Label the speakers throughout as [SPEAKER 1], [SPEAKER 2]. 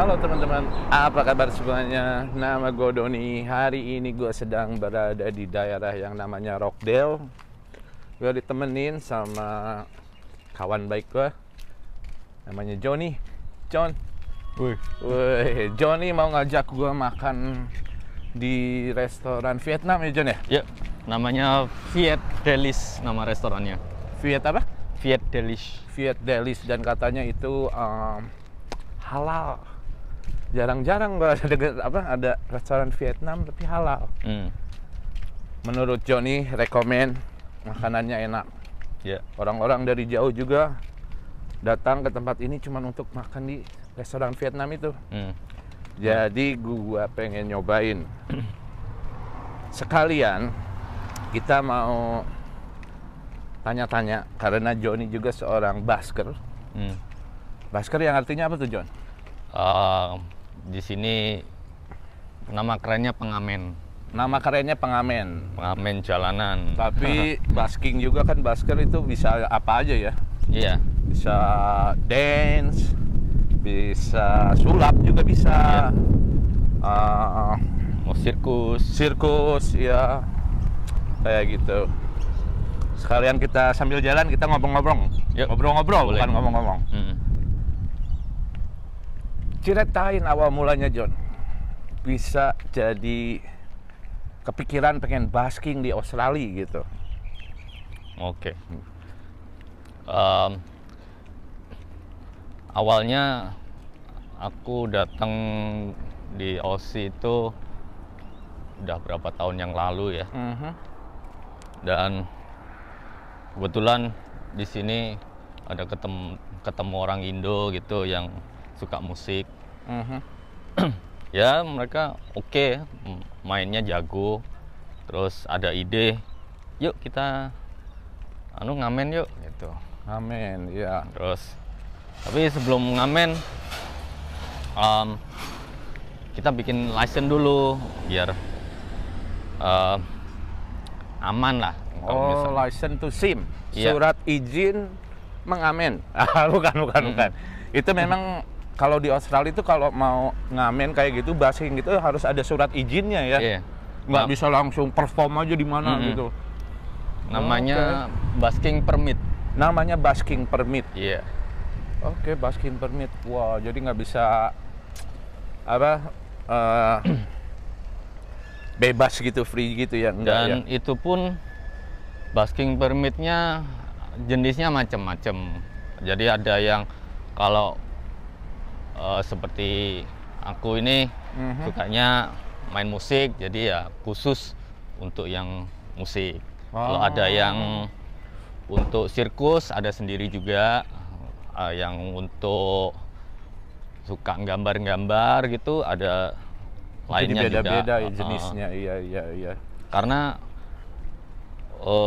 [SPEAKER 1] Halo teman-teman, apa kabar semuanya? Nama gue Doni. Hari ini gue sedang berada di daerah yang namanya Rockdale. Gue ditemenin sama kawan baik gue, namanya Johnny. John. Wih, Johnny mau ngajak gue makan di restoran Vietnam ya John ya?
[SPEAKER 2] Ya, namanya Viet Delish nama restorannya.
[SPEAKER 1] Viet apa?
[SPEAKER 2] Viet Delish.
[SPEAKER 1] Viet Delish, dan katanya itu halal. Jarang-jarang gue ada restoran Vietnam tapi halal. Menurut Johnny rekomen makanannya enak.
[SPEAKER 2] Ya.
[SPEAKER 1] Orang-orang dari jauh juga datang ke tempat ini cuma untuk makan di restoran Vietnam itu. Jadi gua pengen nyobain. Sekalian kita mau tanya-tanya karena Johnny juga seorang basker. Basker yang artinya apa tuh John?
[SPEAKER 2] Di sini nama kerennya pengamen.
[SPEAKER 1] Nama kerennya pengamen.
[SPEAKER 2] Pengamen jalanan.
[SPEAKER 1] Tapi basking juga kan, basker itu bisa apa aja ya?
[SPEAKER 2] Iya.
[SPEAKER 1] Bisa dance, bisa sulap juga bisa.
[SPEAKER 2] Mau sirkus,
[SPEAKER 1] ya kayak gitu. Sekalian kita sambil jalan kita ngobrol-ngobrol.
[SPEAKER 2] Yuk.
[SPEAKER 1] Ngobrol-ngobrol,
[SPEAKER 2] Boleh.
[SPEAKER 1] bukan ngomong-ngomong. Ceritain awal mulanya John, bisa jadi kepikiran pengen basking di Australia gitu.
[SPEAKER 2] Oke. Awalnya aku datang di Aussie itu udah berapa tahun yang lalu ya. Dan kebetulan di sini ada ketemu orang Indo gitu yang suka musik. Ya mereka oke, mainnya jago. Terus ada ide, yuk kita ngamen yuk gitu.
[SPEAKER 1] Amin, ya.
[SPEAKER 2] Terus tapi sebelum ngamen kita bikin license dulu biar aman lah.
[SPEAKER 1] Oh, license to sim,
[SPEAKER 2] Iya.
[SPEAKER 1] surat izin mengamen. Bukan. Itu memang kalau di Australia itu kalau mau ngamen kayak gitu, basking gitu harus ada surat izinnya ya.
[SPEAKER 2] Iya.
[SPEAKER 1] Nggak bisa langsung perform aja di mana gitu.
[SPEAKER 2] Namanya basking permit.
[SPEAKER 1] Namanya basking permit.
[SPEAKER 2] Iya.
[SPEAKER 1] Oke, basking permit. Wah, jadi nggak bisa bebas gitu, free gitu ya? Enggak,
[SPEAKER 2] Dan
[SPEAKER 1] ya?
[SPEAKER 2] itu pun basking permitnya jenisnya macam-macam. Jadi ada yang kalau seperti aku ini sukanya main musik, jadi ya khusus untuk yang musik. Kalau ada yang untuk sirkus ada sendiri juga, yang untuk suka gambar-gambar gitu ada lainnya
[SPEAKER 1] Jadi beda-beda
[SPEAKER 2] juga.
[SPEAKER 1] ya jenisnya, iya.
[SPEAKER 2] Karena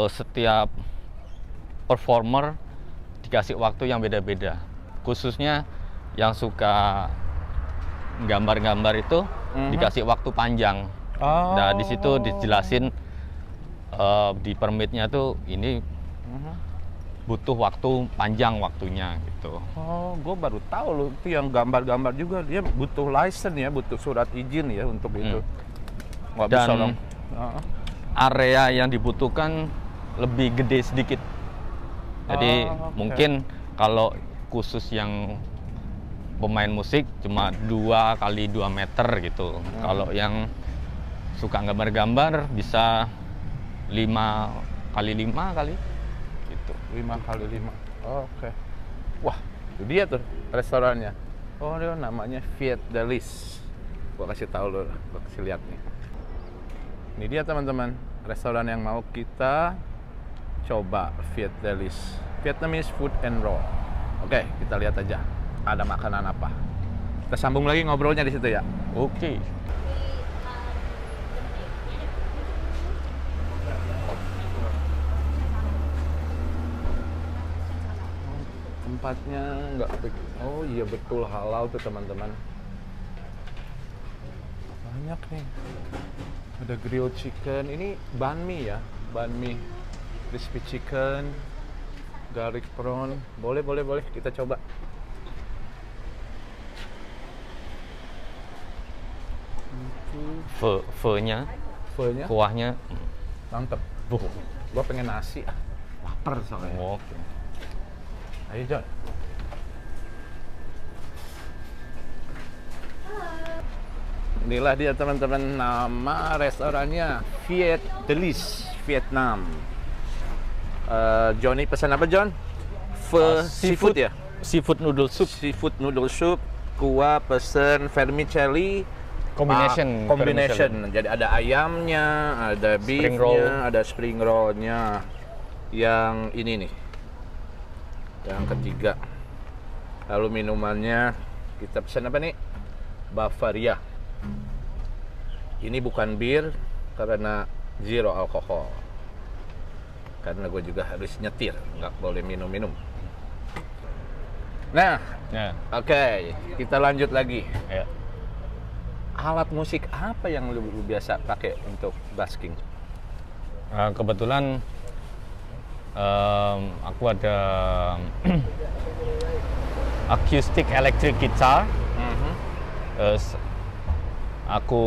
[SPEAKER 2] setiap performer dikasih waktu yang beda-beda. Khususnya yang suka gambar-gambar itu dikasih waktu panjang. Nah, di situ dijelasin di permitnya tuh ini butuh waktu panjang waktunya gitu.
[SPEAKER 1] Oh, gue baru tahu loh, itu yang gambar-gambar juga dia butuh license ya, butuh surat izin ya untuk itu. Nggak bisa
[SPEAKER 2] Dan
[SPEAKER 1] dong.
[SPEAKER 2] area yang dibutuhkan lebih gede sedikit. Jadi mungkin kalau khusus yang pemain musik cuma 2 kali 2 meter gitu. Kalau yang suka gambar-gambar bisa 5 kali 5 kali gitu.
[SPEAKER 1] 5 kali 5. Oke. Wah, itu dia tuh restorannya. Oh, dia namanya Viet Delish. Gua kasih tahu lo, gua kasih lihat nih. Ini dia teman-teman, restoran yang mau kita coba, Viet Delish. Vietnamese food and roll. Oke, kita lihat aja ada makanan apa. Kita sambung lagi ngobrolnya di situ ya.
[SPEAKER 2] Oke.
[SPEAKER 1] Tempatnya nggak, oh iya betul halal tuh teman-teman. Banyak nih. Ada grilled chicken, ini banh mi ya, banh mi, crispy chicken, garlic prawn. Boleh kita coba.
[SPEAKER 2] Pho-nya, kuahnya
[SPEAKER 1] mantep. Gua pengen nasi. Lapar soalnya.
[SPEAKER 2] Oke.
[SPEAKER 1] Ayo John. Inilah dia teman-teman, nama restorannya Viet Delice Vietnam. Johnny pesan apa John? Seafood ya?
[SPEAKER 2] Seafood noodle soup.
[SPEAKER 1] Seafood noodle soup. Gua pesen vermicelli
[SPEAKER 2] combination.
[SPEAKER 1] Jadi ada ayamnya, ada beefnya, ada spring rollnya. Yang ini nih, yang ketiga. Lalu minumannya kita pesan apa nih? Bavaria. Ini bukan bir karena zero alkohol. Karena gue juga harus nyetir, nggak boleh minum-minum. Nah, oke, kita lanjut lagi.
[SPEAKER 2] Ya.
[SPEAKER 1] Alat musik apa yang lu biasa pakai untuk busking?
[SPEAKER 2] Kebetulan aku ada acoustic electric guitar. Aku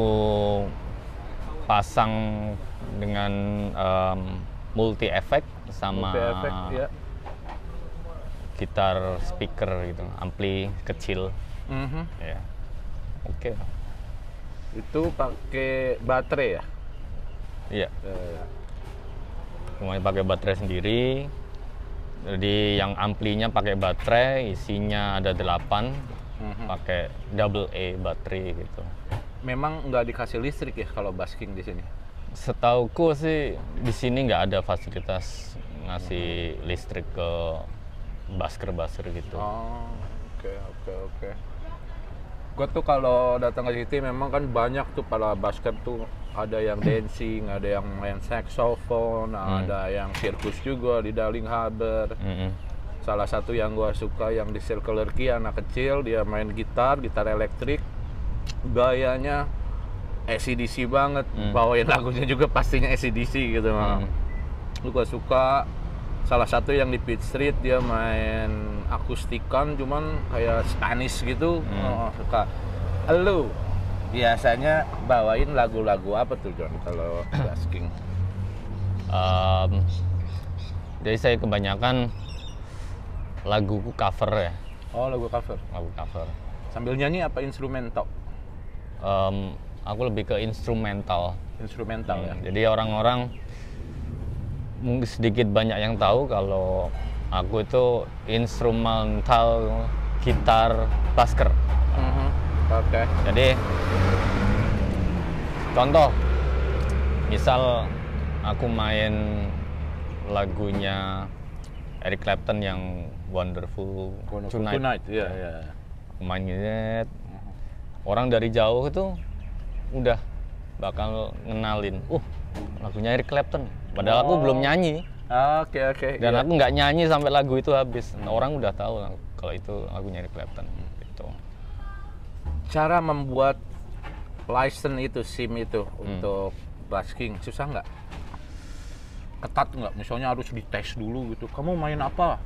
[SPEAKER 2] pasang dengan multi effect sama
[SPEAKER 1] ya.
[SPEAKER 2] gitar speaker gitu, ampli kecil. Ya. Oke.
[SPEAKER 1] Itu pakai baterai ya?
[SPEAKER 2] Iya. Semuanya pakai baterai sendiri. Jadi yang amplinya pakai baterai, isinya ada 8, pakai double A baterai gitu.
[SPEAKER 1] Memang nggak dikasih listrik ya kalau busking di sini?
[SPEAKER 2] Setauku sih di sini nggak ada fasilitas ngasih listrik ke busker gitu.
[SPEAKER 1] Oh, oke. Gue tuh kalau datang ke sini memang kan banyak tuh para busker tuh, ada yang dancing, ada yang main saxophone, ada yang sirkus juga di Darling Harbour. Salah satu yang gue suka yang di Circular Quay, anak kecil dia main gitar elektrik, gayanya AC/DC banget, bawain lagunya juga pastinya AC/DC gitu. Gue suka. Salah satu yang di Pitt Street dia main akustikan, cuman kayak Spanish gitu. Suka. Lu biasanya bawain lagu-lagu apa tuh John kalau busking?
[SPEAKER 2] Jadi saya kebanyakan laguku cover ya.
[SPEAKER 1] Oh, lagu cover. Sambil nyanyi apa instrumental?
[SPEAKER 2] Aku lebih ke instrumental
[SPEAKER 1] Ya.
[SPEAKER 2] Jadi orang-orang mungkin sedikit banyak yang tahu kalau aku itu instrumental gitar busker.
[SPEAKER 1] Oke.
[SPEAKER 2] Jadi contoh, misal aku main lagunya Eric Clapton yang Wonderful Tonight.
[SPEAKER 1] Ya.
[SPEAKER 2] Aku main gitu, orang dari jauh itu udah bakal ngenalin, lagunya Eric Clapton. Padahal aku belum nyanyi.
[SPEAKER 1] Oke.
[SPEAKER 2] Dan aku nggak nyanyi sampai lagu itu habis. Orang udah tahu kalau itu lagunya Eric Clapton. Gitu.
[SPEAKER 1] Cara membuat license itu, SIM itu untuk busking susah nggak? Ketat nggak? Misalnya harus dites dulu gitu. Kamu main apa?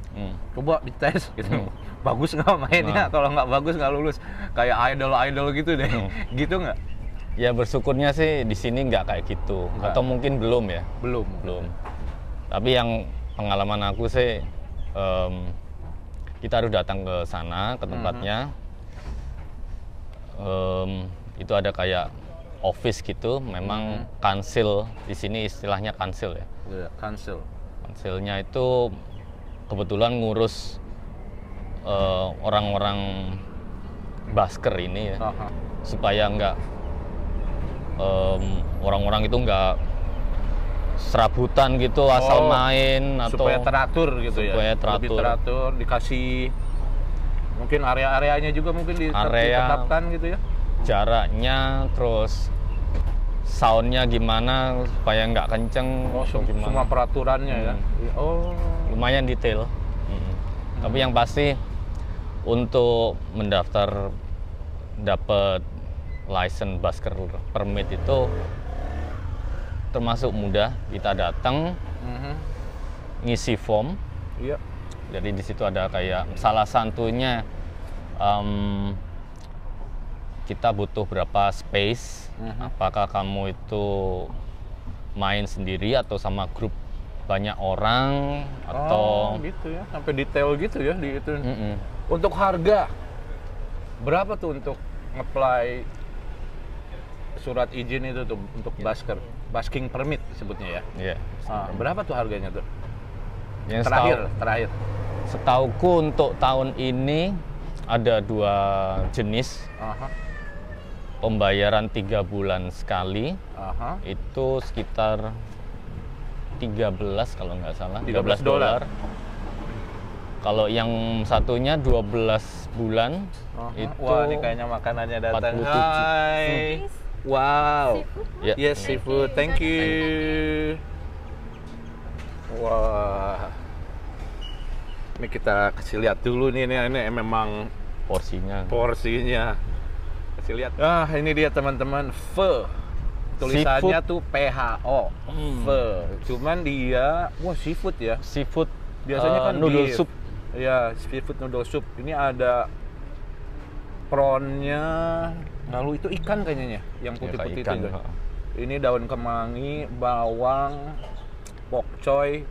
[SPEAKER 1] Coba dites gitu. Bagus nggak mainnya? Kalau nggak bagus nggak lulus. Kayak idol gitu deh. Gitu nggak?
[SPEAKER 2] Ya bersyukurnya sih di sini nggak kayak gitu. Atau mungkin belum ya?
[SPEAKER 1] Belum.
[SPEAKER 2] Tapi yang pengalaman aku sih, kita harus datang ke sana, ke tempatnya. Itu ada kayak office gitu, memang kansil di sini istilahnya kansil ya.
[SPEAKER 1] Iya, kansil.
[SPEAKER 2] Kansilnya itu kebetulan ngurus orang-orang busker ini ya, supaya nggak orang-orang itu nggak serabutan gitu asal main, atau
[SPEAKER 1] supaya teratur gitu
[SPEAKER 2] supaya
[SPEAKER 1] ya. Lebih teratur, dikasih mungkin area-areanya juga mungkin ditetapkan gitu ya.
[SPEAKER 2] Jaraknya, terus soundnya gimana supaya nggak kenceng.
[SPEAKER 1] Semua peraturannya ya.
[SPEAKER 2] Lumayan detail. Tapi yang pasti untuk mendaftar dapat license busker permit itu termasuk mudah. Kita datang, ngisi form.
[SPEAKER 1] Iya.
[SPEAKER 2] Jadi di situ ada kayak salah satunya kita butuh berapa space. Apakah kamu itu main sendiri atau sama grup banyak orang atau
[SPEAKER 1] gitu ya, sampai detail gitu ya di itu. Untuk harga berapa tuh untuk nge-apply surat izin itu tuh untuk basking permit disebutnya ya?
[SPEAKER 2] Iya.
[SPEAKER 1] Berapa tuh harganya tuh?
[SPEAKER 2] Yang
[SPEAKER 1] Terakhir.
[SPEAKER 2] Setauku untuk tahun ini ada 2 jenis. Pembayaran 3 bulan sekali. Itu sekitar 13 kalau nggak salah. $13. Kalau yang satunya 12 bulan itu.
[SPEAKER 1] Wah, ini kayaknya makanannya datang.
[SPEAKER 2] 47.
[SPEAKER 1] Hai. Wow.
[SPEAKER 2] Yeah.
[SPEAKER 1] Yes, seafood. Thank you. Wah. Ini kita kasih lihat dulu nih, ini memang
[SPEAKER 2] porsinya.
[SPEAKER 1] Kasih lihat. Ini dia teman-teman, pho. Tulisannya tuh PHO. Pho. Cuman dia, seafood ya.
[SPEAKER 2] Seafood.
[SPEAKER 1] Biasanya kan
[SPEAKER 2] noodle
[SPEAKER 1] beef.
[SPEAKER 2] soup.
[SPEAKER 1] Ya, seafood noodle soup. Ini ada prawnnya. Lalu itu ikan kayaknya, yang putih-putih itu. Ini daun kemangi, bawang, pokcoy,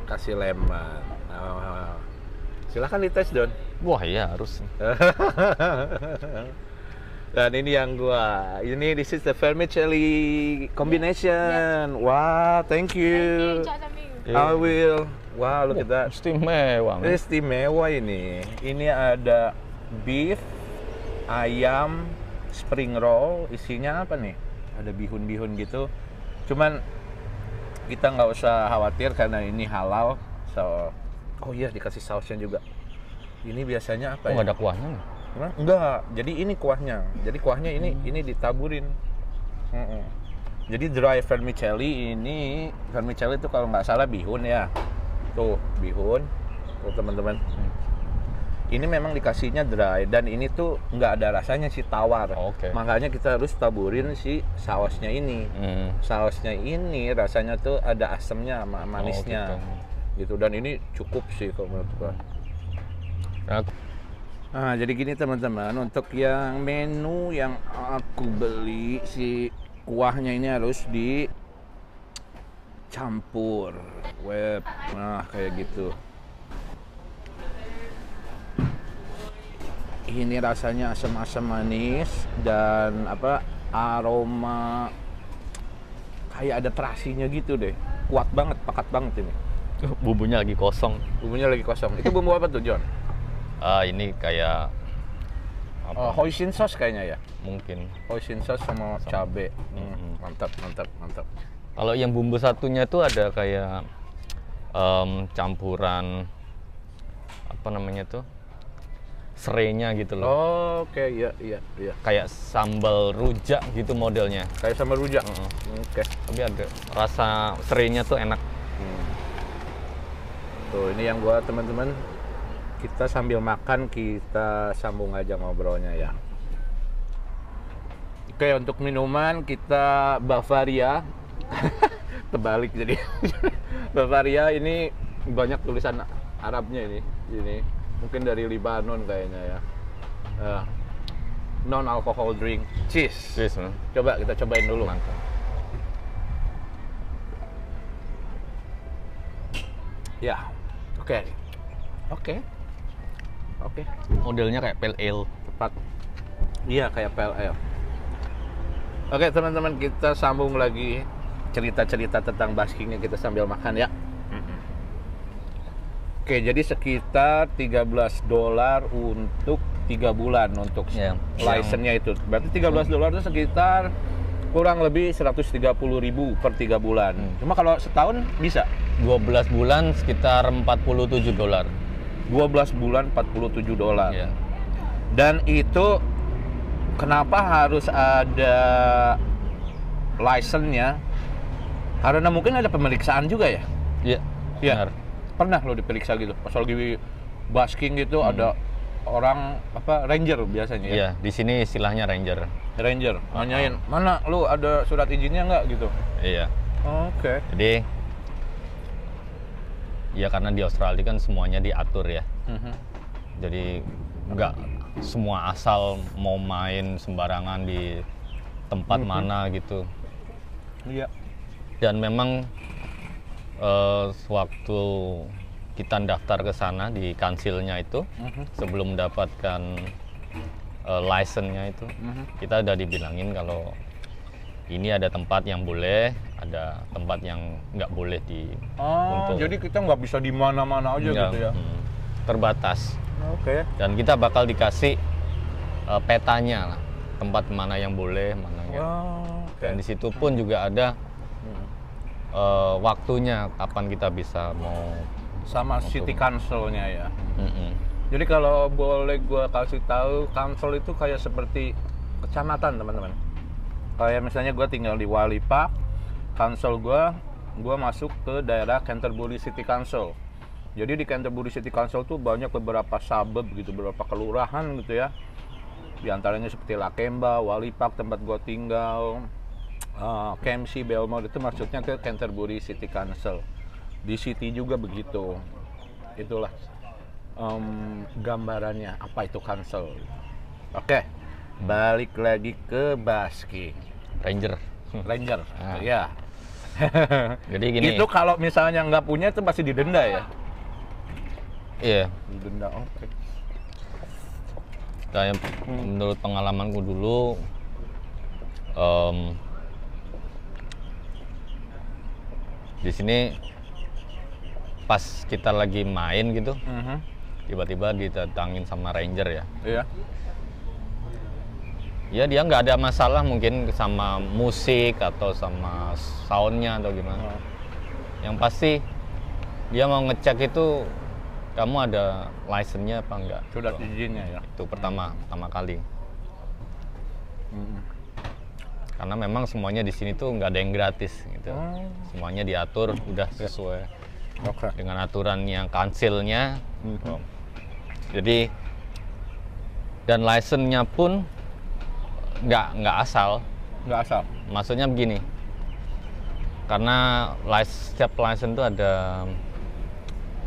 [SPEAKER 1] kasih lemon. Silahkan dites, Don.
[SPEAKER 2] Wah, iya harus.
[SPEAKER 1] Dan ini yang this is the vermicelli combination. Wow, thank you. I will. Wow, look at that. Istimewa ini. Ini ada beef, ayam, spring roll. Isinya apa nih? Ada bihun-bihun gitu. Cuman kita nggak usah khawatir karena ini halal. Oh iya, dikasih sausnya juga. Ini biasanya apa ya?
[SPEAKER 2] Nggak ada kuahnya nih?
[SPEAKER 1] Enggak, jadi ini kuahnya. Jadi kuahnya ini ditaburin. Jadi dry vermicelli ini, vermicelli itu kalau nggak salah bihun ya. Tuh, bihun. Tuh teman-teman. Ini memang dikasihnya dry dan ini tuh nggak ada rasanya sih, tawar. Makanya kita harus taburin si sausnya ini. Sausnya ini rasanya tuh ada asamnya sama manisnya. Gitu. Dan ini cukup sih kalau menurut gua. Nah, jadi gini teman-teman, untuk yang menu yang aku beli, si kuahnya ini harus dicampur web. Nah, kayak gitu. Ini rasanya asam-asam manis dan aroma kayak ada terasinya gitu deh. Kuat banget, pekat banget ini.
[SPEAKER 2] Bumbunya lagi kosong.
[SPEAKER 1] Itu bumbu apa tuh, John?
[SPEAKER 2] Ini kayak
[SPEAKER 1] hoisin sauce kayaknya ya?
[SPEAKER 2] Mungkin.
[SPEAKER 1] Hoisin sauce sama cabe. Mantap.
[SPEAKER 2] Kalau yang bumbu satunya tuh ada kayak campuran apa namanya tuh? Serainya gitu loh.
[SPEAKER 1] Oke, iya.
[SPEAKER 2] Kayak sambal rujak gitu modelnya.
[SPEAKER 1] Kayak sambal rujak. Oke.
[SPEAKER 2] Tapi ada rasa serainya tuh enak.
[SPEAKER 1] Tuh, ini yang gua teman-teman, kita sambil makan kita sambung aja ngobrolnya ya. Oke, untuk minuman kita Bavaria. Terbalik jadi. Bavaria ini banyak tulisan Arabnya ini. Mungkin dari Lebanon kayaknya ya. Non alcohol drink. Cheers. Coba kita cobain dulu.
[SPEAKER 2] Mantap.
[SPEAKER 1] Ya. Oke.
[SPEAKER 2] Modelnya kayak pale ale.
[SPEAKER 1] Tepat. Iya, kayak pale ale. Oke, teman-teman, kita sambung lagi cerita-cerita tentang baskingnya kita sambil makan ya. Oke, jadi sekitar $13 untuk 3 bulan untuk license-nya itu. Berarti $13 itu sekitar kurang lebih 130.000 per 3 bulan. Cuma kalau setahun bisa
[SPEAKER 2] 12 bulan sekitar $47.
[SPEAKER 1] 12 bulan $47.
[SPEAKER 2] Yeah.
[SPEAKER 1] Dan itu kenapa harus ada license-nya? Karena mungkin ada pemeriksaan juga ya?
[SPEAKER 2] Iya.
[SPEAKER 1] Iya. Pernah lo diperiksa gitu? Pas lagi basking gitu ada orang ranger biasanya ya?
[SPEAKER 2] Iya, di sini istilahnya ranger.
[SPEAKER 1] Nanyain, mana lu ada surat izinnya nggak gitu?
[SPEAKER 2] Iya.
[SPEAKER 1] Oke.
[SPEAKER 2] Jadi ya karena di Australia kan semuanya diatur ya. Jadi semua asal mau main sembarangan di tempat mana gitu.
[SPEAKER 1] Iya.
[SPEAKER 2] Dan memang sewaktu kita daftar ke sana di kansilnya itu, sebelum mendapatkan license-nya itu, kita udah dibilangin kalau ini ada tempat yang boleh, ada tempat yang nggak boleh
[SPEAKER 1] Jadi kita nggak bisa di mana-mana aja gitu ya?
[SPEAKER 2] Terbatas.
[SPEAKER 1] Oke.
[SPEAKER 2] Dan kita bakal dikasih petanya lah, tempat mana yang boleh, mana yang. Dan di situ pun juga ada waktunya kapan kita bisa mau.
[SPEAKER 1] Sama city council-nya ya. Jadi kalau boleh gue kasih tahu, council itu kayak seperti kecamatan teman-teman. Kayak misalnya gue tinggal di Wali Park, council gue masuk ke daerah Canterbury City Council. Jadi di Canterbury City Council tuh banyak beberapa suburb gitu, beberapa kelurahan gitu ya. Di antaranya seperti Lakemba, Wali Park tempat gue tinggal, Kempsey, Belmont, itu maksudnya ke Canterbury City Council. Di City juga begitu. Itulah gambarannya apa itu council. Oke, balik lagi ke basking.
[SPEAKER 2] Ranger.
[SPEAKER 1] Ya.
[SPEAKER 2] Jadi gini.
[SPEAKER 1] Itu kalau misalnya nggak punya itu pasti didenda ya?
[SPEAKER 2] Iya.
[SPEAKER 1] Didenda, oke.
[SPEAKER 2] Kayak menurut pengalamanku dulu, di sini pas kita lagi main gitu, tiba-tiba didatangin sama ranger ya.
[SPEAKER 1] Iya.
[SPEAKER 2] Ya dia nggak ada masalah mungkin sama musik atau sama soundnya atau gimana. Yang pasti dia mau ngecek itu kamu ada license-nya apa enggak.
[SPEAKER 1] Sudah izinnya ya.
[SPEAKER 2] Itu pertama kali. Karena memang semuanya di sini tuh nggak ada yang gratis gitu. Semuanya diatur udah sesuai dengan aturan yang kansilnya. Jadi dan license-nya pun nggak asal. Maksudnya begini, karena setiap license itu ada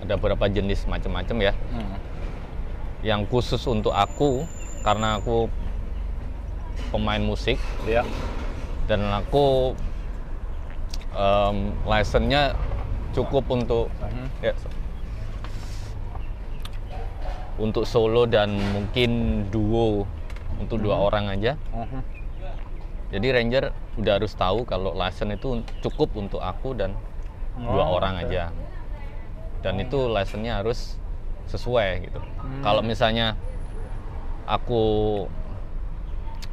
[SPEAKER 2] beberapa jenis macam-macam ya. Yang khusus untuk aku, karena aku pemain musik, dan aku license-nya cukup untuk untuk solo dan mungkin duo. Untuk 2 orang aja. Jadi ranger udah harus tahu kalau license itu cukup untuk aku dan 2 orang aja. Dan itu license-nya harus sesuai gitu. Kalau misalnya aku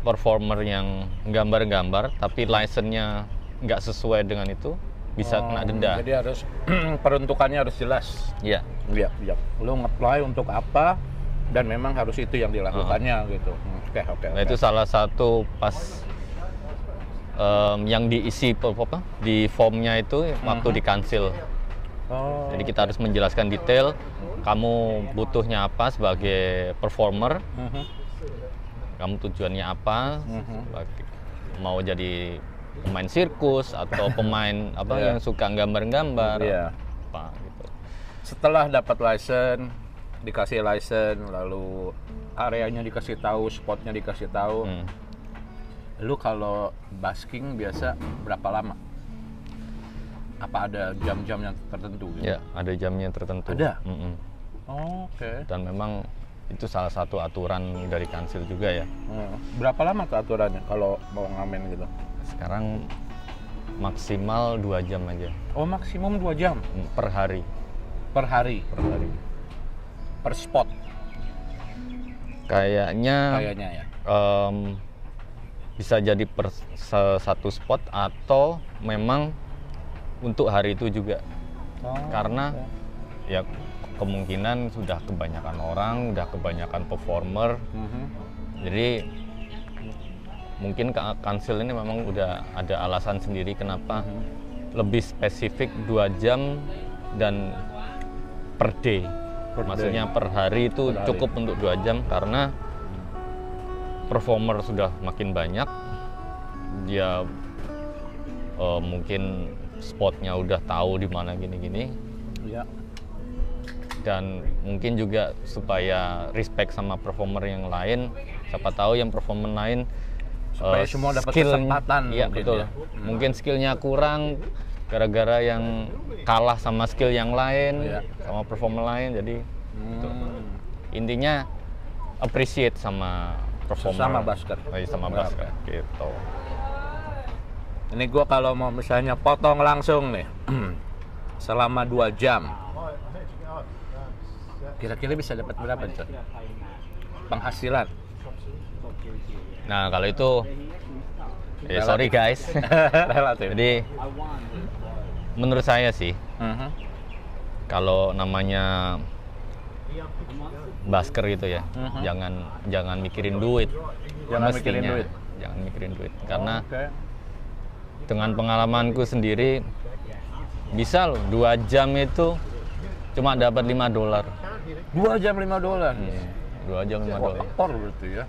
[SPEAKER 2] performer yang gambar-gambar tapi license-nya nggak sesuai dengan itu, bisa kena denda.
[SPEAKER 1] Jadi harus peruntukannya harus jelas.
[SPEAKER 2] Iya.
[SPEAKER 1] Lu nge-apply untuk apa dan memang harus itu yang dilakukannya gitu. Oke.
[SPEAKER 2] Nah, itu salah satu pas yang diisi di formnya itu waktu di kansil. Jadi kita harus menjelaskan detail kamu butuhnya apa sebagai performer, kamu tujuannya apa, mau jadi pemain sirkus atau pemain yang suka gambar-gambar apa gitu.
[SPEAKER 1] Setelah dapat license, dikasih license, lalu areanya dikasih tahu, spotnya dikasih tahu. Lu kalau basking biasa berapa lama? Apa ada jam-jam yang tertentu? Gitu?
[SPEAKER 2] Ya, ada jamnya tertentu.
[SPEAKER 1] Ada?
[SPEAKER 2] Oke. Dan memang itu salah satu aturan dari kansil juga ya.
[SPEAKER 1] Berapa lama tuh aturannya kalau mau ngamen gitu?
[SPEAKER 2] Sekarang maksimal 2 jam aja.
[SPEAKER 1] Maksimum 2 jam?
[SPEAKER 2] Per hari.
[SPEAKER 1] Per hari? Per spot?
[SPEAKER 2] Kayaknya
[SPEAKER 1] ya.
[SPEAKER 2] Bisa jadi per satu spot atau memang untuk hari itu juga. Karena ya kemungkinan sudah kebanyakan orang, udah kebanyakan performer. Jadi mungkin kansil ini memang udah ada alasan sendiri kenapa lebih spesifik 2 jam dan per day. Maksudnya per hari itu cukup untuk 2 jam karena performer sudah makin banyak, dia mungkin spotnya udah tahu di mana gini-gini. dan mungkin juga supaya respect sama performer yang lain. Siapa tahu yang performer lain
[SPEAKER 1] supaya semua dapat kesempatan.
[SPEAKER 2] Iya betul. Mungkin skillnya kurang gara-gara yang kalah sama skill yang lain, sama performer lain. Jadi gitu. Intinya appreciate sama performer,
[SPEAKER 1] sama basket.
[SPEAKER 2] Sama basket gitu.
[SPEAKER 1] Ini gue kalau mau misalnya potong langsung nih selama 2 jam, kira-kira bisa dapat berapa tuh penghasilan?
[SPEAKER 2] Nah kalau itu sorry guys.
[SPEAKER 1] Relatif.
[SPEAKER 2] Jadi menurut saya sih kalau namanya basker gitu ya, jangan mikirin duit.
[SPEAKER 1] Jangan mikirin duit karena dengan pengalamanku sendiri bisa loh 2 jam itu cuma dapat $5. 2 jam $5?
[SPEAKER 2] 2 jam $5.
[SPEAKER 1] Ekor berarti ya.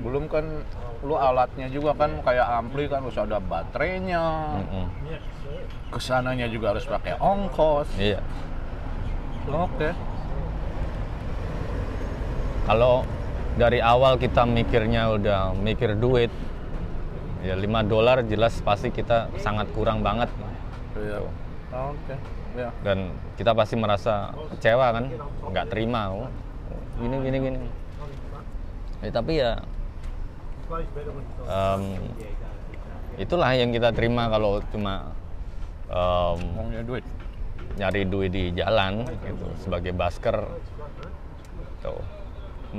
[SPEAKER 1] Belum kan lu alatnya juga kan kayak ampli kan harus ada baterainya. Kesananya juga harus pakai ongkos.
[SPEAKER 2] Iya.
[SPEAKER 1] Oke.
[SPEAKER 2] Kalau dari awal kita mikirnya udah mikir duit, ya $5 jelas pasti kita sangat kurang banget.
[SPEAKER 1] Iya. Oke. Ya.
[SPEAKER 2] Dan kita pasti merasa kecewa kan, nggak terima. Gini. Tapi ya itulah yang kita terima kalau cuma nyari duit di jalan gitu sebagai basker. Tuh.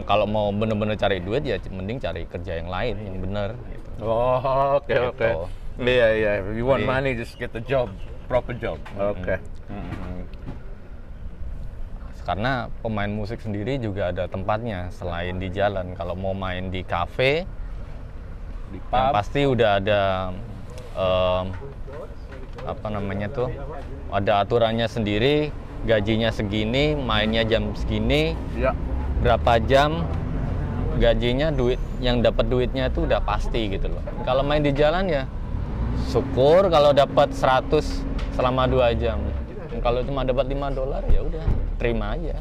[SPEAKER 2] Kalau mau bener-bener cari duit ya mending cari kerja yang lain yang bener. Gitu.
[SPEAKER 1] Oh oke. Iya. You want money, just get the job, proper job. Oke.
[SPEAKER 2] Karena pemain musik sendiri juga ada tempatnya selain di jalan. Kalau mau main di kafe,
[SPEAKER 1] di pub,
[SPEAKER 2] yang pasti udah ada ada aturannya sendiri, gajinya segini, mainnya jam segini, berapa jam, gajinya duit yang dapat duitnya itu udah pasti gitu loh. Kalau main di jalan ya syukur kalau dapat 100 selama 2 jam. Kalau cuma dapat $5 ya udah terima aja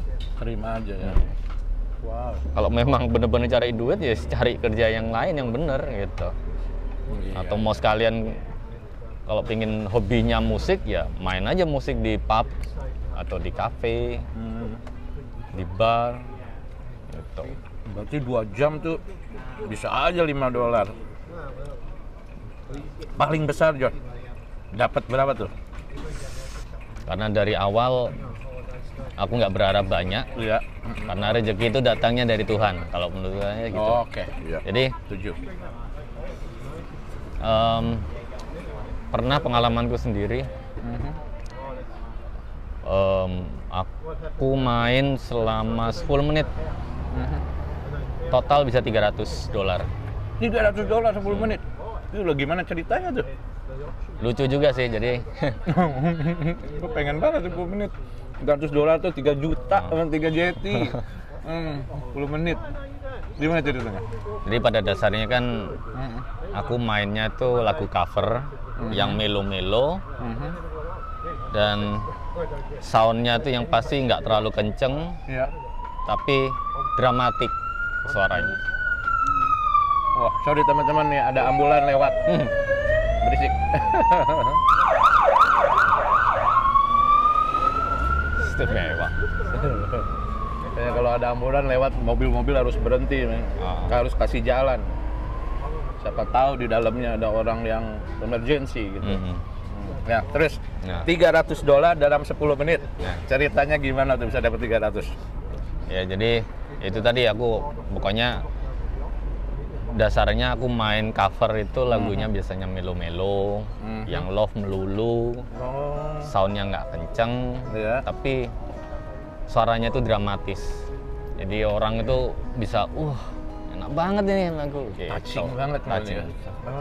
[SPEAKER 2] ya. Wow. Kalau memang bener-bener cari duit ya cari kerja yang lain yang bener gitu. Atau mau sekalian kalau pengen hobinya musik ya main aja musik di pub atau di kafe, di bar gitu.
[SPEAKER 1] Berarti 2 jam tuh bisa aja $5. Paling besar John dapat berapa tuh?
[SPEAKER 2] Karena dari awal aku nggak berharap banyak, karena rezeki itu datangnya dari Tuhan. Kalau menurut saya gitu.
[SPEAKER 1] Oke.
[SPEAKER 2] Jadi
[SPEAKER 1] setuju.
[SPEAKER 2] Pernah pengalamanku sendiri, aku main selama 10 menit, total bisa $300. $300 10 menit? Itu lo gimana ceritanya tuh? Lucu juga sih, jadi
[SPEAKER 1] gue pengen banget 10 menit. $300 tuh 3 juta, 3 jeti. 10 menit. Gimana ceritanya?
[SPEAKER 2] Jadi pada dasarnya kan aku mainnya tuh lagu cover yang melo-melo, dan soundnya tuh yang pasti nggak terlalu kenceng, tapi dramatik suaranya.
[SPEAKER 1] Wah, sorry teman-teman nih, ada ambulan lewat. Berisik.
[SPEAKER 2] Istimewa.
[SPEAKER 1] Kayak kalau ada ambulan lewat, mobil-mobil harus berhenti, harus kasih jalan. Siapa tahu di dalamnya ada orang yang emergency gitu. Ya, terus $300 dalam 10 menit. Ceritanya gimana tuh bisa dapat 300?
[SPEAKER 2] Ya, jadi itu tadi aku pokoknya dasarnya aku main cover itu lagunya biasanya melo-melo, yang love melulu, soundnya nggak kenceng, tapi suaranya itu dramatis. Jadi orang itu bisa, enak banget ini lagu.
[SPEAKER 1] Touching banget namanya.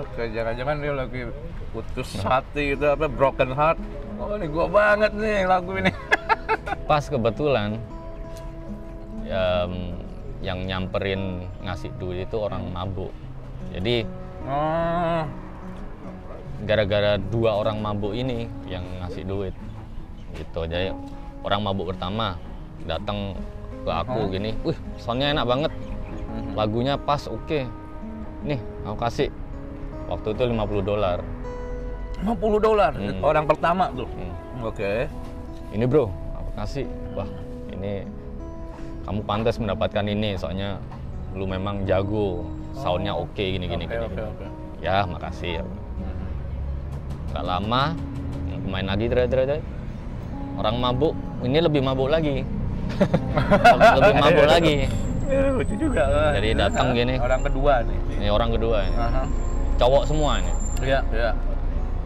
[SPEAKER 1] Oke, jangan-jangan dia lagi putus hati gitu, broken heart. Oh, ini gua banget nih lagu ini.
[SPEAKER 2] Pas kebetulan yang nyamperin ngasih duit itu orang mabuk. Jadi gara-gara 2 orang mabuk ini yang ngasih duit gitu. Jadi orang mabuk pertama datang ke aku gini, wih soundnya enak banget, lagunya pas, oke. Nih aku kasih, waktu itu $50.
[SPEAKER 1] $50 orang pertama tuh. Oke.
[SPEAKER 2] Ini bro, aku kasih, wah ini kamu pantas mendapatkan ini, soalnya lu memang jago, soundnya oke, gini. Ya makasih. Gak lama, main lagi, orang mabuk, ini lebih mabuk lagi. Lebih mabuk lagi.
[SPEAKER 1] Lucu juga.
[SPEAKER 2] Jadi datang gini.
[SPEAKER 1] Orang kedua nih.
[SPEAKER 2] Ini orang kedua ini. Cowok semua ini.
[SPEAKER 1] Iya.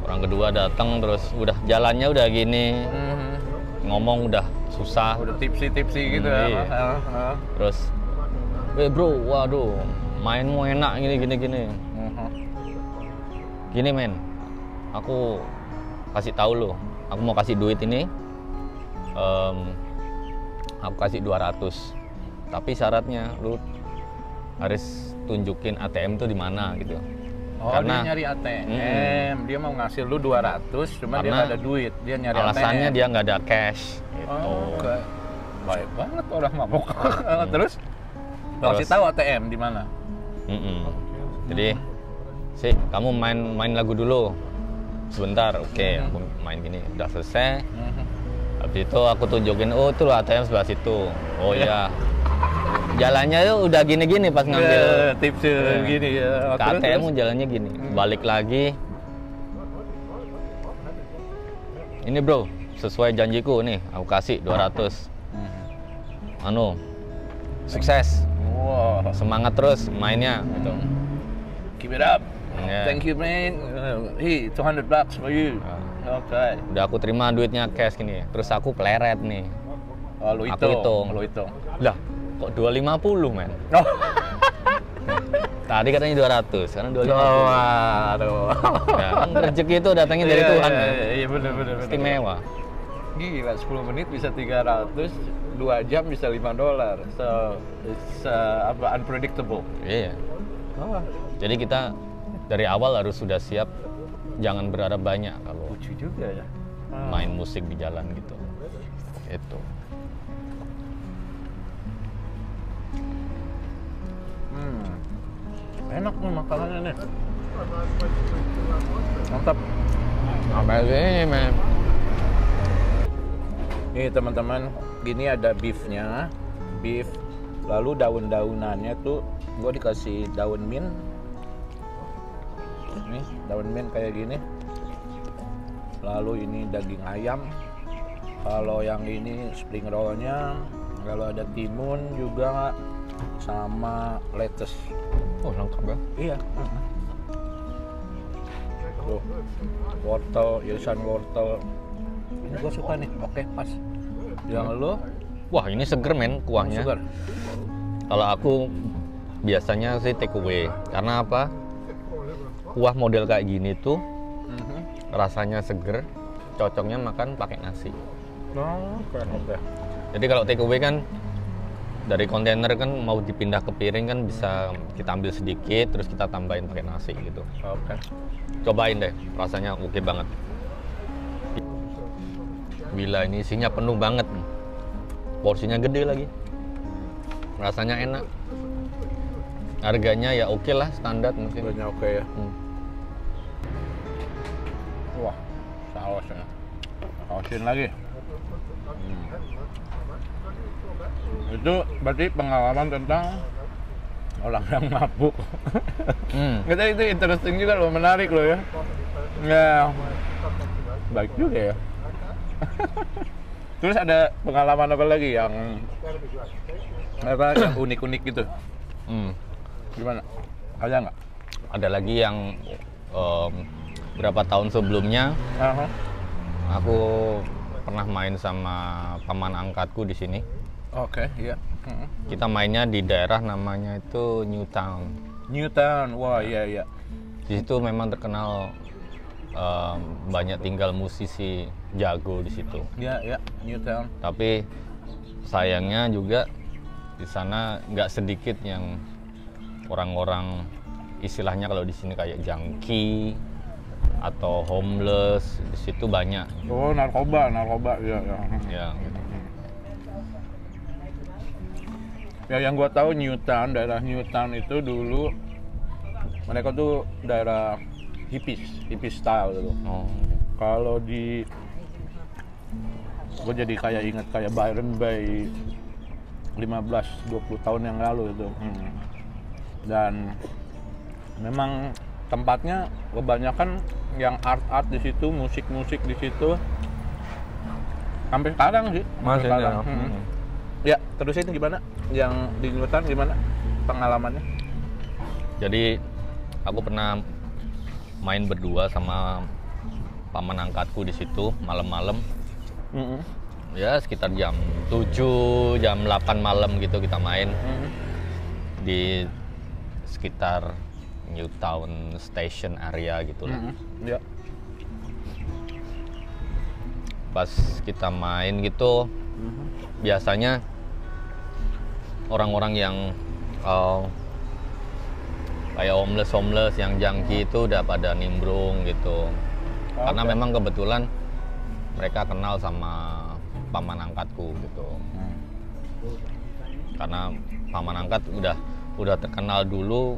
[SPEAKER 2] Orang kedua datang terus udah jalannya udah gini. Ngomong udah susah.
[SPEAKER 1] Udah tipsi gitu ya.
[SPEAKER 2] Iya. Terus, bro, waduh, mainmu enak gini. Gini men, aku kasih tahu lo, aku mau kasih duit ini, aku kasih 200. Tapi syaratnya lu harus tunjukin ATM tuh di mana gitu.
[SPEAKER 1] Oh, karena dia nyari ATM, dia mau ngasih lu 200, cuma dia nggak ada duit, dia nyari
[SPEAKER 2] alasannya
[SPEAKER 1] ATM.
[SPEAKER 2] dia nggak ada cash. Gitu.
[SPEAKER 1] Oh, okay. Baik banget orang mabok. Terus kasih tahu ATM di mana?
[SPEAKER 2] Jadi, sih kamu main lagu dulu sebentar, oke, aku main gini, udah selesai. Habis itu aku tunjukin, oh tuh ATM sebelah situ. Oh iya. Jalannya tuh udah gini-gini pas ngambil
[SPEAKER 1] tips gini ya.
[SPEAKER 2] Ke ATM jalannya gini. Balik lagi. Ini bro, sesuai janjiku nih, aku kasih 200. Sukses.
[SPEAKER 1] Wow.
[SPEAKER 2] Semangat terus mainnya gitu.
[SPEAKER 1] Keep it up.
[SPEAKER 2] Yeah.
[SPEAKER 1] Thank you man. Hey, $200 for you. Okay.
[SPEAKER 2] Udah aku terima duitnya cash gini. Terus aku peleret nih.
[SPEAKER 1] Oh, lu hitung.
[SPEAKER 2] Lah, kok 250 men?
[SPEAKER 1] Oh.
[SPEAKER 2] Tadi katanya 200, sekarang 250.
[SPEAKER 1] Aduh.
[SPEAKER 2] Ya, kan rezeki itu datangnya dari Tuhan.
[SPEAKER 1] Iya benar.
[SPEAKER 2] Istimewa.
[SPEAKER 1] Gila, 10 menit bisa 300, 2 jam bisa $5. So, it's unpredictable.
[SPEAKER 2] Iya. Jadi kita dari awal harus sudah siap, jangan berharap banyak kalau
[SPEAKER 1] lucu juga ya.
[SPEAKER 2] Main musik di jalan gitu. Itu.
[SPEAKER 1] Enak nih makanannya nih. Mantap.
[SPEAKER 2] Amazing, man.
[SPEAKER 1] Nih teman-teman, gini ada beefnya, beef. Lalu daun-daunannya tuh, gue dikasih daun mint. Nih daun mint kayak gini. Lalu ini daging ayam. Kalau yang ini spring rollnya, kalau ada timun juga sama lettuce.
[SPEAKER 2] Oh lengkap ya?
[SPEAKER 1] Iya. Tuh, wortel, irisan wortel. Ini gue suka nih. Oke, pas. Yang lo?
[SPEAKER 2] Wah ini seger men kuahnya.
[SPEAKER 1] Seger.
[SPEAKER 2] Kalau aku biasanya sih take away. Karena apa? Kuah model kayak gini tuh rasanya seger, cocoknya makan pakai nasi.
[SPEAKER 1] Oh, oke.
[SPEAKER 2] Jadi kalau take away kan dari kontainer kan mau dipindah ke piring kan bisa kita ambil sedikit terus kita tambahin pakai nasi gitu.
[SPEAKER 1] Oke.
[SPEAKER 2] Cobain deh, rasanya oke banget. Gila ini isinya penuh banget. Porsinya gede lagi. Rasanya enak. Harganya ya oke lah, standar mungkin.
[SPEAKER 1] Harganya oke ya. Wah, sausnya. Sausin lagi. Itu berarti pengalaman tentang orang yang mabuk. Kita itu interesting juga loh, menarik loh ya. Ya, baik juga ya. Terus ada pengalaman apa lagi yang unik-unik gitu? Gimana? Ada nggak?
[SPEAKER 2] Ada lagi yang berapa tahun sebelumnya aku pernah main sama paman angkatku di sini.
[SPEAKER 1] Oke, iya.
[SPEAKER 2] Kita mainnya di daerah namanya itu Newtown.
[SPEAKER 1] Newtown, wah iya.
[SPEAKER 2] Di situ memang terkenal banyak tinggal musisi jago di situ.
[SPEAKER 1] Iya, Newtown.
[SPEAKER 2] Tapi sayangnya juga di sana nggak sedikit yang orang-orang istilahnya kalau di sini kayak junkie atau homeless, di situ banyak.
[SPEAKER 1] Oh, narkoba, ya.
[SPEAKER 2] Ya.
[SPEAKER 1] Ya yang gua tahu Newtown, daerah Newtown itu dulu mereka tuh daerah hippies style gitu.
[SPEAKER 2] Oh.
[SPEAKER 1] Kalau di gue jadi kayak ingat kayak Byron Bay 15-20 tahun yang lalu itu. Dan memang tempatnya kebanyakan yang art di situ, musik di situ sampai sekarang sih.
[SPEAKER 2] Masih
[SPEAKER 1] sekarang.
[SPEAKER 2] ada.
[SPEAKER 1] Ya, terus itu gimana? Yang di Newtown gimana pengalamannya?
[SPEAKER 2] Jadi aku pernah main berdua sama paman angkatku di situ malam-malam. Ya sekitar jam 7, jam 8 malam gitu kita main di sekitar Newtown Station area gitu lah.
[SPEAKER 1] Ya.
[SPEAKER 2] Pas kita main gitu, biasanya orang-orang yang kayak homeless yang junkie itu udah pada nimbrung gitu. Karena memang kebetulan mereka kenal sama paman angkatku gitu. Karena paman angkat udah terkenal dulu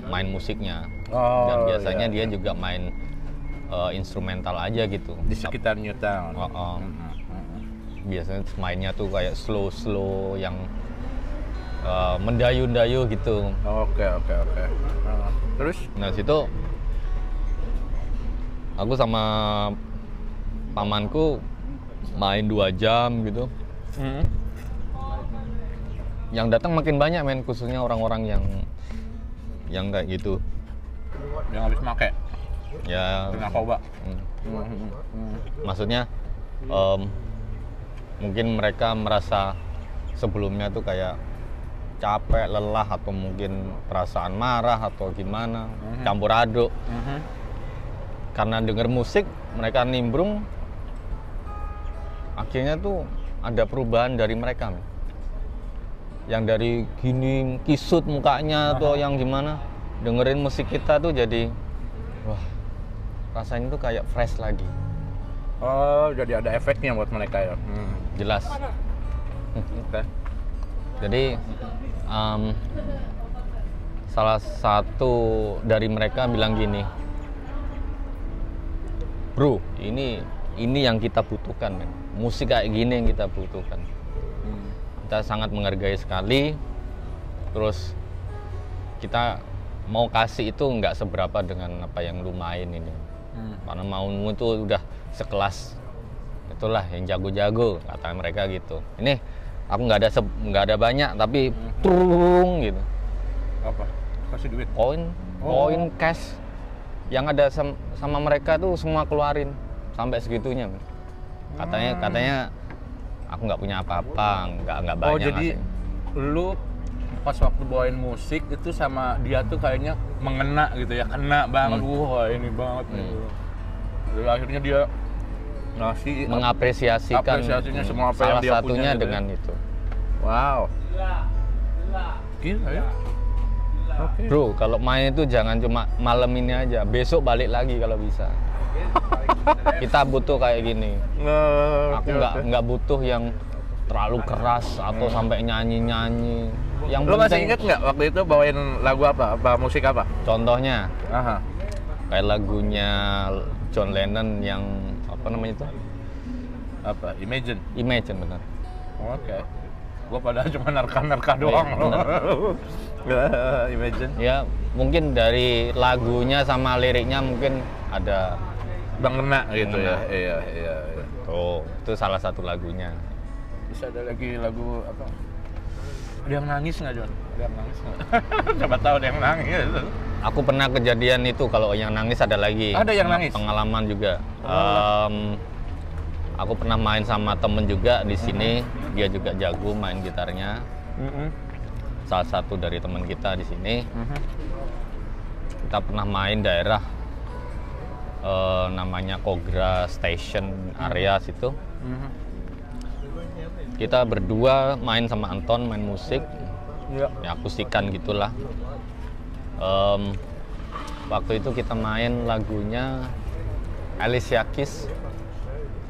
[SPEAKER 2] main musiknya. Dan biasanya dia juga main instrumental aja gitu
[SPEAKER 1] Di sekitar Newtown.
[SPEAKER 2] Biasanya mainnya tuh kayak slow yang mendayu-dayu gitu.
[SPEAKER 1] Oke. Terus?
[SPEAKER 2] Nah situ aku sama pamanku main 2 jam gitu. Yang datang makin banyak men, khususnya orang-orang yang kayak gitu.
[SPEAKER 1] Yang habis make?
[SPEAKER 2] Ya.
[SPEAKER 1] Narkoba.
[SPEAKER 2] Maksudnya mungkin mereka merasa sebelumnya tuh kayak capek, lelah, atau mungkin perasaan marah atau gimana, campur aduk. Karena denger musik mereka nimbrung, akhirnya tuh ada perubahan dari mereka, yang dari gini kisut mukanya atau yang gimana, dengerin musik kita tuh jadi wah, rasanya tuh kayak fresh lagi.
[SPEAKER 1] Oh, jadi ada efeknya buat mereka ya?
[SPEAKER 2] Jelas.
[SPEAKER 1] Oke.
[SPEAKER 2] Jadi salah satu dari mereka bilang gini, bro, ini yang kita butuhkan, men. Musik kayak gini yang kita butuhkan. Kita sangat menghargai sekali. Terus kita mau kasih itu nggak seberapa dengan apa yang lu main ini. Karena maumu itu udah sekelas itulah yang jago-jago, kata mereka gitu. Ini aku nggak ada banyak tapi turung gitu.
[SPEAKER 1] Apa? Kasih duit?
[SPEAKER 2] Koin cash yang ada sama mereka tuh semua keluarin sampai segitunya. Katanya aku nggak punya apa-apa, nggak banyak.
[SPEAKER 1] Oh jadi lu pas waktu bawain musik itu sama dia tuh kayaknya mengena gitu ya, kena banget. Wah ini banget gitu. Lalu akhirnya dia ngasih
[SPEAKER 2] mengapresiasinya
[SPEAKER 1] semua apa
[SPEAKER 2] salah
[SPEAKER 1] yang dia
[SPEAKER 2] satunya
[SPEAKER 1] punya,
[SPEAKER 2] dengan itu.
[SPEAKER 1] Wow. Gila ya. Okay.
[SPEAKER 2] Bro, kalau main itu jangan cuma malam ini aja, besok balik lagi kalau bisa. Kita butuh kayak gini. Aku nggak butuh yang terlalu keras atau sampai nyanyi. Yang
[SPEAKER 1] lo masih inget nggak waktu itu bawain lagu apa musik apa?
[SPEAKER 2] Contohnya,
[SPEAKER 1] Aha.
[SPEAKER 2] kayak lagunya John Lennon yang apa namanya itu?
[SPEAKER 1] Apa? Imagine.
[SPEAKER 2] Benar.
[SPEAKER 1] Oke. Gua padahal cuma nerka doang loh. Imagine.
[SPEAKER 2] Ya, mungkin dari lagunya sama liriknya mungkin ada
[SPEAKER 1] Bang gitu ya. Iya.
[SPEAKER 2] Tuh, itu salah satu lagunya.
[SPEAKER 1] Bisa ada lagi lagu apa? Ada yang nangis nggak, John? Ada yang nangis nggak? Coba tahu ada yang nangis.
[SPEAKER 2] Aku pernah kejadian itu, kalau yang nangis ada lagi.
[SPEAKER 1] Ada yang nangis?
[SPEAKER 2] Pengalaman juga. Aku pernah main sama temen juga di sini. Dia juga jago main gitarnya. Salah satu dari teman kita di sini. Kita pernah main daerah namanya Kogra Station area situ. Kita berdua main sama Anton, main musik, ya akustikan gitulah. Waktu itu kita main lagunya Alicia Keys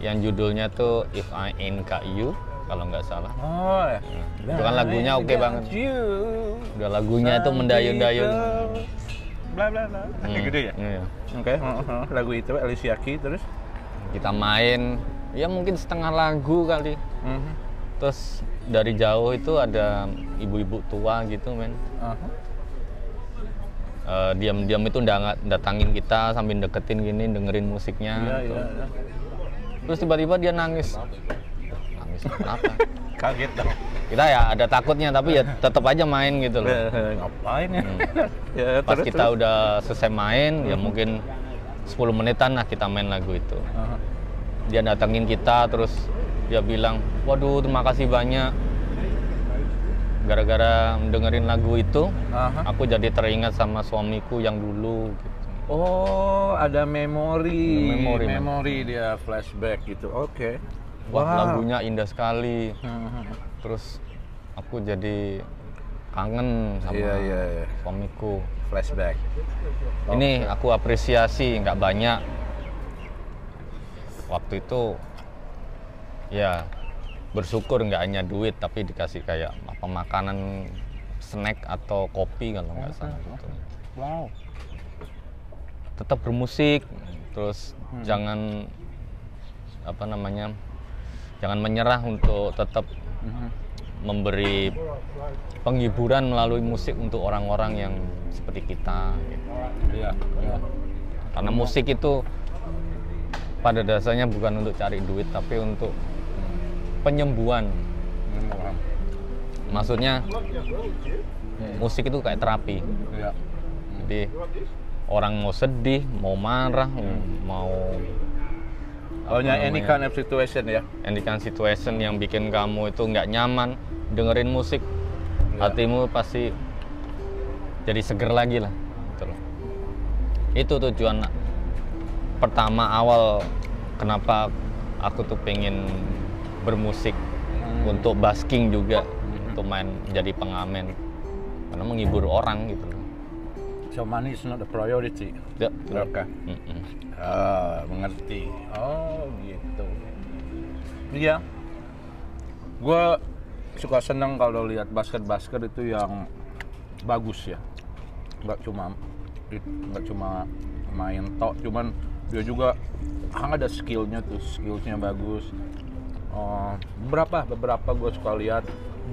[SPEAKER 2] yang judulnya tuh If I Ain't Got You. kalau nggak salah.
[SPEAKER 1] Oh ya.
[SPEAKER 2] Itu kan lagunya oke banget. Udah lagunya itu mendayun-dayun.
[SPEAKER 1] Bla bla bla. Kayak gitu ya?
[SPEAKER 2] Iya.
[SPEAKER 1] Oke. Lagu itu Alicia Keys terus?
[SPEAKER 2] Kita main, ya mungkin setengah lagu kali. Terus dari jauh itu ada ibu-ibu tua gitu, men. Diam-diam itu datangin kita sambil deketin gini, dengerin musiknya.
[SPEAKER 1] Iya.
[SPEAKER 2] Terus tiba-tiba dia nangis. Nangis kenapa?
[SPEAKER 1] Kaget dong.
[SPEAKER 2] Kita ya ada takutnya, tapi ya tetap aja main gitu loh.
[SPEAKER 1] Ngapain ya? Ya
[SPEAKER 2] Pas
[SPEAKER 1] terus,
[SPEAKER 2] kita udah selesai main, ya mungkin 10 menitan lah kita main lagu itu. Dia datengin kita, terus dia bilang, waduh terima kasih banyak. Gara-gara dengerin lagu itu, aku jadi teringat sama suamiku yang dulu. Gitu.
[SPEAKER 1] Oh, ada memori
[SPEAKER 2] Dia.
[SPEAKER 1] dia flashback gitu. Oke.
[SPEAKER 2] Wah, lagunya indah sekali. Terus aku jadi kangen sama suamiku.
[SPEAKER 1] Flashback.
[SPEAKER 2] Ini aku apresiasi, nggak banyak. Waktu itu ya bersyukur nggak hanya duit, tapi dikasih kayak apa makanan, snack atau kopi kalau nggak salah gitu.
[SPEAKER 1] Wow.
[SPEAKER 2] Tetap bermusik, terus jangan jangan menyerah untuk tetap memberi penghiburan melalui musik untuk orang-orang yang seperti kita. Gitu.
[SPEAKER 1] Iya.
[SPEAKER 2] Karena musik itu pada dasarnya bukan untuk cari duit, tapi untuk penyembuhan. Maksudnya musik itu kayak terapi.
[SPEAKER 1] Iya.
[SPEAKER 2] Jadi orang mau sedih, mau marah, mau
[SPEAKER 1] any kind of situation ya.
[SPEAKER 2] Any kind of situation yang bikin kamu itu nggak nyaman, dengerin musik, hatimu pasti jadi seger lagi lah. Gitu loh. Itu tujuan pertama awal kenapa aku tuh pengen bermusik, untuk basking juga, untuk main jadi pengamen, karena menghibur orang gitu loh.
[SPEAKER 1] So money is not a priority.
[SPEAKER 2] Ya,
[SPEAKER 1] Oke. Mengerti. Oh gitu. Iya. Gue suka seneng kalau lihat basket itu yang bagus ya. Nggak cuma main tok, cuman dia juga ada skillnya bagus. Beberapa gue suka lihat,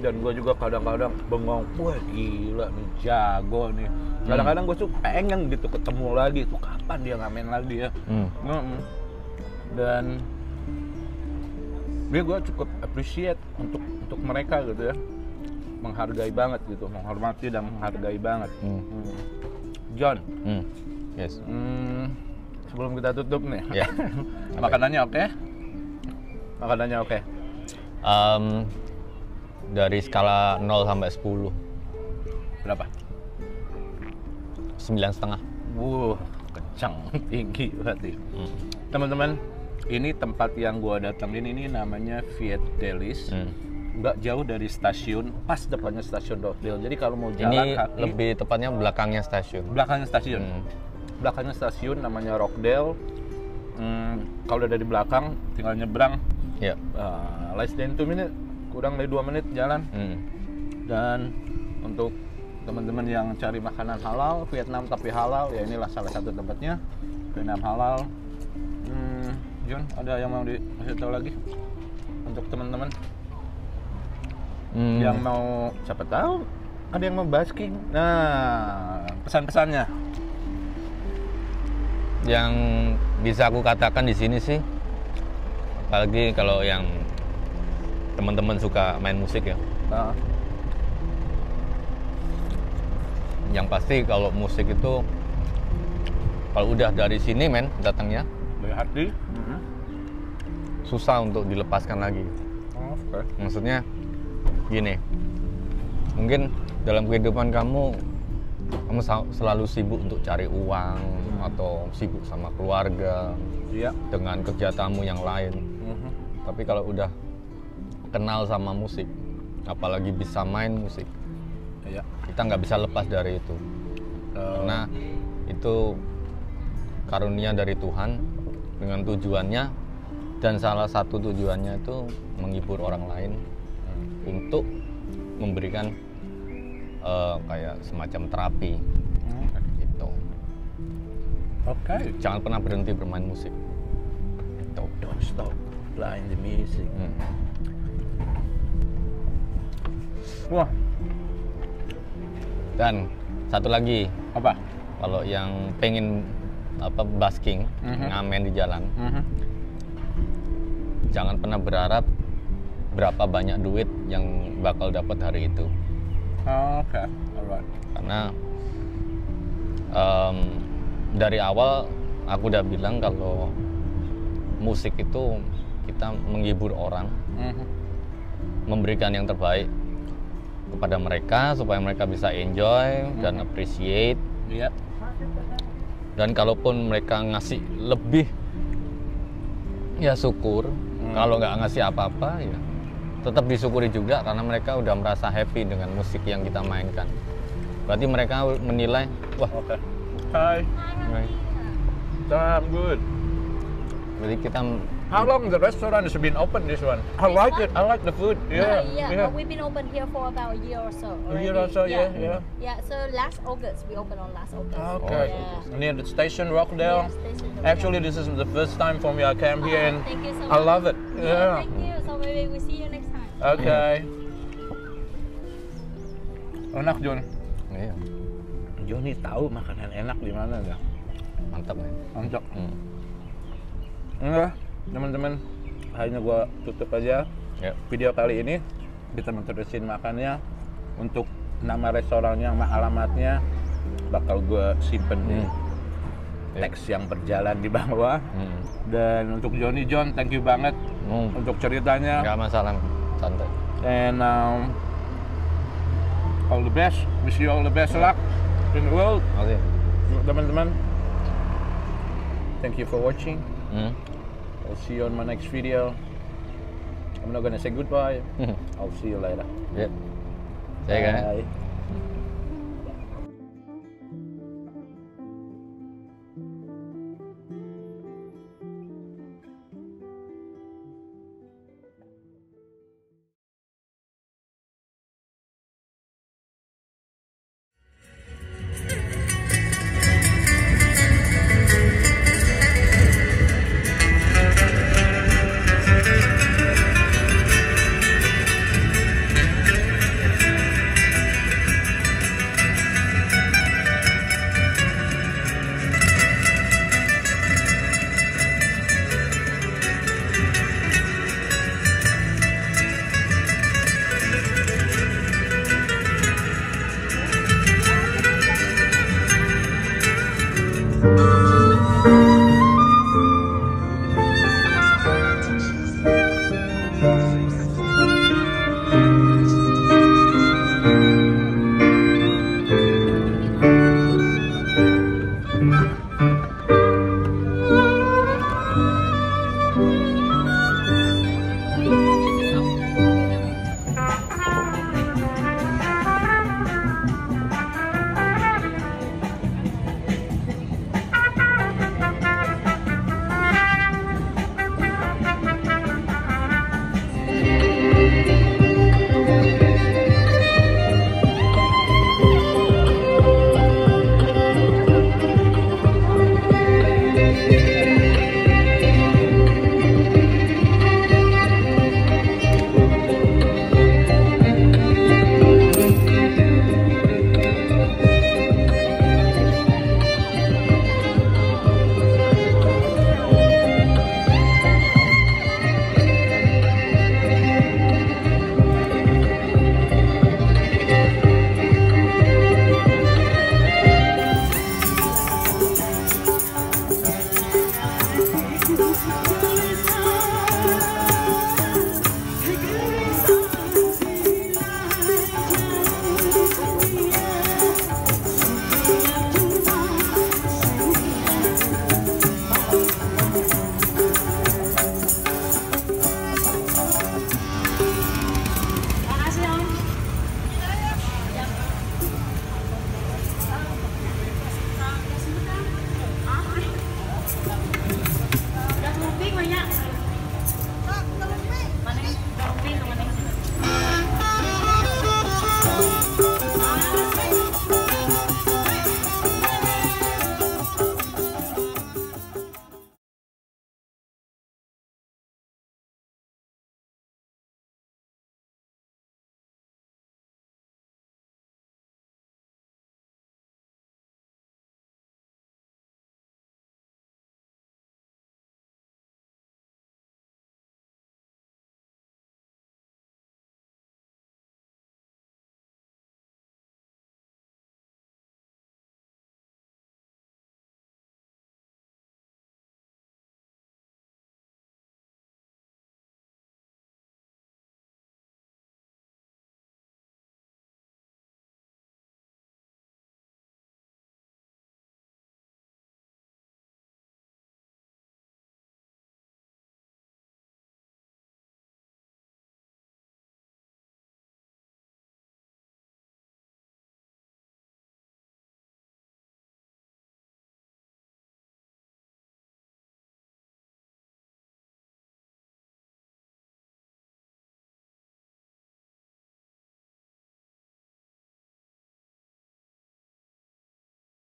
[SPEAKER 1] dan gue juga kadang-kadang bengong, wah gila nih, jago nih. Kadang-kadang gue tuh pengen gitu ketemu lagi, tuh kapan dia ngamen lagi ya. Dan gue cukup appreciate untuk mereka gitu ya, menghargai banget gitu, menghormati dan menghargai banget. John,
[SPEAKER 2] yes.
[SPEAKER 1] Sebelum kita tutup nih,
[SPEAKER 2] Yeah.
[SPEAKER 1] makanannya oke? Makanannya oke?
[SPEAKER 2] Dari skala 0 sampai 10
[SPEAKER 1] Berapa?
[SPEAKER 2] 9,5.
[SPEAKER 1] Kencang, tinggi berarti. Teman-teman, ini tempat yang gua datengin ini namanya Viet Delis. Nggak jauh dari stasiun, pas depannya stasiun Rockdale. Jadi kalau mau jalan
[SPEAKER 2] Ini
[SPEAKER 1] kaki,
[SPEAKER 2] lebih tepatnya belakangnya stasiun.
[SPEAKER 1] Belakangnya stasiun namanya Rockdale. Kalau udah dari belakang, tinggal nyebrang.
[SPEAKER 2] Ya.
[SPEAKER 1] Less than 2 minutes, kurang dari 2 menit jalan. Dan untuk teman-teman yang cari makanan halal, Vietnam tapi halal, ya inilah salah satu tempatnya, Vietnam halal. John, ada yang mau dikasih tahu lagi untuk teman-teman yang mau, siapa tahu ada yang mau basking. Nah, pesan-pesannya
[SPEAKER 2] yang bisa aku katakan di sini sih, apalagi kalau yang teman-teman suka main musik ya. Yang pasti kalau musik itu kalau udah dari sini datangnya
[SPEAKER 1] dari hati,
[SPEAKER 2] susah untuk dilepaskan lagi.
[SPEAKER 1] Okay.
[SPEAKER 2] Maksudnya gini, mungkin dalam kehidupan kamu selalu sibuk untuk cari uang atau sibuk sama keluarga, dengan kegiatanmu yang lain. Tapi kalau udah kenal sama musik, apalagi bisa main musik, kita nggak bisa lepas dari itu. Karena itu karunia dari Tuhan dengan tujuannya, dan salah satu tujuannya itu menghibur orang lain untuk memberikan kayak semacam terapi gitu.
[SPEAKER 1] Oke.
[SPEAKER 2] Jangan pernah berhenti bermain musik. Gitu.
[SPEAKER 1] Don't stop playing the music. Wah.
[SPEAKER 2] Dan satu lagi,
[SPEAKER 1] Apa?
[SPEAKER 2] kalau yang pengen basking, ngamen di jalan, jangan pernah berharap berapa banyak duit yang bakal dapat hari itu.
[SPEAKER 1] Oke, alright.
[SPEAKER 2] Karena dari awal aku udah bilang kalau musik itu kita menghibur orang, memberikan yang terbaik kepada mereka supaya mereka bisa enjoy dan appreciate.
[SPEAKER 1] Iya.
[SPEAKER 2] Dan kalaupun mereka ngasih lebih, ya syukur. Kalau nggak ngasih apa-apa, ya tetap disyukuri juga karena mereka udah merasa happy dengan musik yang kita mainkan. Berarti mereka menilai, wah,
[SPEAKER 1] Oke. Hi. I'm good.
[SPEAKER 2] berarti kita.
[SPEAKER 1] How long the restaurant has been open? This one. I like it. I like the food. Yeah.
[SPEAKER 3] We've been open here for about a year or so.
[SPEAKER 1] A year or so, yeah.
[SPEAKER 3] Yeah, so last August, we opened on last August.
[SPEAKER 1] Okay.
[SPEAKER 3] Yeah.
[SPEAKER 1] Near the station, Rockdale.
[SPEAKER 3] Yeah, station Rockdale.
[SPEAKER 1] Actually, this is the first time for me. I came here and
[SPEAKER 3] Thank you so
[SPEAKER 1] I
[SPEAKER 3] much.
[SPEAKER 1] love it.
[SPEAKER 3] Yeah, thank you. So maybe we see you next time.
[SPEAKER 1] Okay. Enak, John.
[SPEAKER 2] Iya,
[SPEAKER 1] Johnny tahu makanan enak di mana nggak?
[SPEAKER 2] mantap ya.
[SPEAKER 1] Mantap. Enggak, teman-teman. Hanya gua tutup aja
[SPEAKER 2] Ya.
[SPEAKER 1] video kali ini. Kita terusin makannya. Untuk nama restorannya sama alamatnya bakal gua simpen di teks yang berjalan di bawah. Dan untuk Johnny, John, thank you banget untuk ceritanya.
[SPEAKER 2] Nggak masalah, santai.
[SPEAKER 1] And all the best. Wish you all the best luck in the world.
[SPEAKER 2] Makasih.
[SPEAKER 1] Teman-teman, thank you for watching. I'll see you on my next video. I'm not gonna say goodbye. I'll see you later.
[SPEAKER 2] Ya. Saya kan.
[SPEAKER 1] Bye.